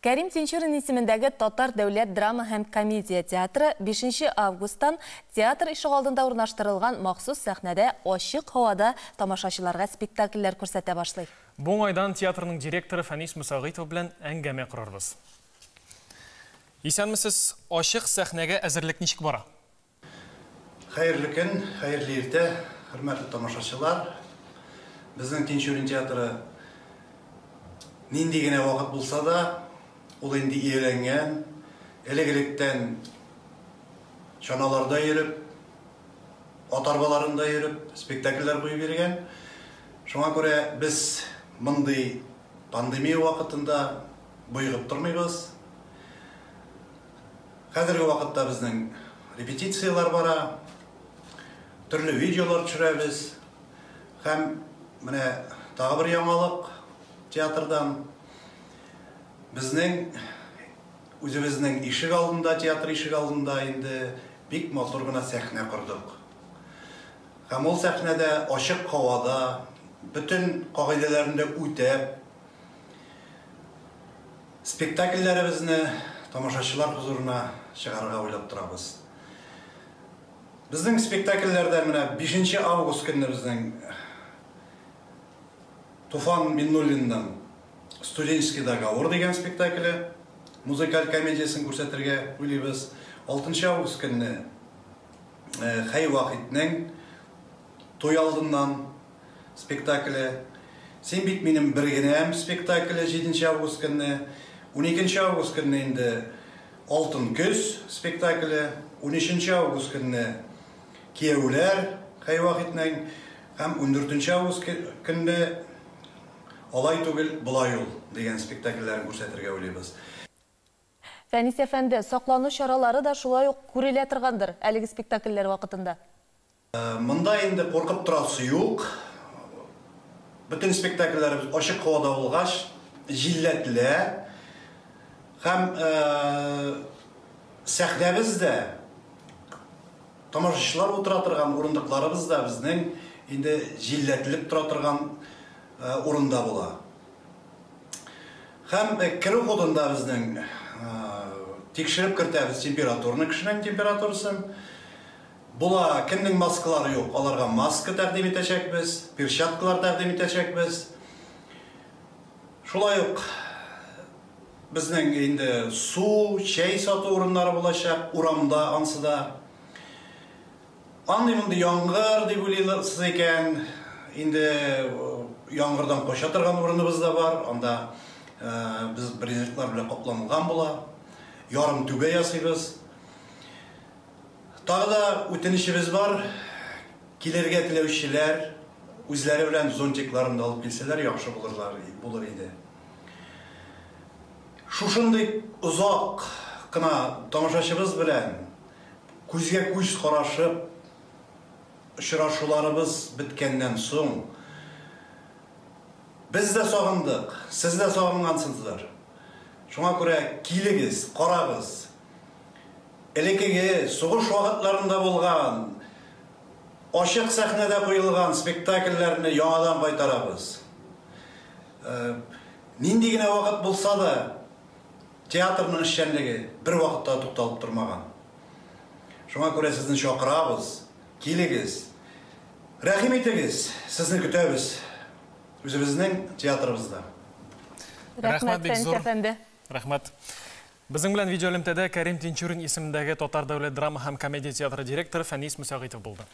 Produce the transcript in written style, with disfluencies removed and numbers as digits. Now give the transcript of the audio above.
Кәрим Тинчурин исемендәге Татар дәүләт драма һәм комедия театры 5 августтан театр ишек алдында урнаштырылган махсус сәхнәдә ачык һавада тамашачыларга спектакльләр күрсәтә башлый. Бу уңайдан театрның директоры Фәнис Мусагыйтов белән әңгәмә корырбыз. Исәнмесез, ачык сәхнәгә әзерлек ничек бара? Хәерле көн, хәерле иртә, хөрмәтле тамашачылар. Безнең Тинчурин театры нинди генә вакыт булса да, ул инде иеләнгән, элек-электән чаналарда йөреп, атарбаларында йөреп, спектакльләр куеп йөргән. Шуңа күрә без мондый пандемия вакытында буйгып тормыйбыз. Хәзерге вакытта безнең репетициялар бара, төрле видеолар төшерәбез. Һәм менә тагы бер яңалык театрдан безнең үзебезнең ишек алдында, театр ишек алдында инде бик матур гына сәхнә кордык. Һәм ул сәхнәдә ачык һавада, bütün кагыйдәләрендә үтәп, спектакльләребезне тамашачылар хузурына чыгарга уйлап торабыз. Безнең спектакльләрдә менә 5 август көнне безнең Туфан Миннуллинның «Студенческий договор» дигән спектакле, музыкаль комедиясын күрсәтергә уйлыйбыз. 6 август көнне Хәй Вахитның «Туй алдыннан» спектакле, «Син бит минем бер генәм» спектакле 7 август көнне, 12 август көнне инде «Алтын көз» спектакле, 13 август көнне «Кияүләр» Хәй Вахитның һәм 14 август көнне «Алай түгел, болай ул» дигән спектакльләрен күрсәтергә уйлыйбыз. Фәнис әфәнде, саклану чаралары да шулай ук күрелә торгандыр әлеге спектакльләр вакытында. Монда инде куркып торасы юк. Bütün спектакльләребез ачык һавада булгач, җилләтле һәм сәхнәбездә тамашачылар утыра торган урындыкларыбыз да безнең инде җилләтелеп тора торган урында була. Һәм керү ходында безнең тикшереп кертәбез температураны, кешенең температурасын. Була кемнең маскалары юк, аларга маска тәкъдим итәчәкбез, перчаткалар тәкъдим итәчәкбез. Шулай ук безнең инде су, чәй сату урыннары булачак, урамда, ансыда. Андый монда яңгыр дип уйлыйсыз икән, инде яңгырдан кача торган урыныбыз да бар. Анда без брезентлар белән капланган була. Ярым түбә ясыйбыз. Тагы да үтенечебез бар. Килергә теләүчеләр үзләре белән зонтикларын да алып килсәләр, яхшы булыр иде. Шушындый узак кына тамашачыбыз белән күзгә күз карашып очрашуларыбыз биткәннән соң biz дә сагындык, сез дә сагынгансыздар. Шуңа күрә килегез, карагыз. Элекеге сугыш вакытларында булган, ачык сәхнәдә куелган спектакльләрне яңадан кайтарабыз. Нинди генә вакыт булса да, театрның эшчәнлеге бер вакытта тукталып тормаган. Шуңа күрә сезне чакырабыз, килегез. Рәхим итегез, сезне көтәбез. Үзебезнең театрыбызда. Рәхмәт, Фәнис әфәнде. Рәхмәт. Безнең белән видеолемтәдә Кәрим Тинчурин исемендәге Татар дәүләт драма һәм комедия театры директоры Фәнис Мусагыйтов булды.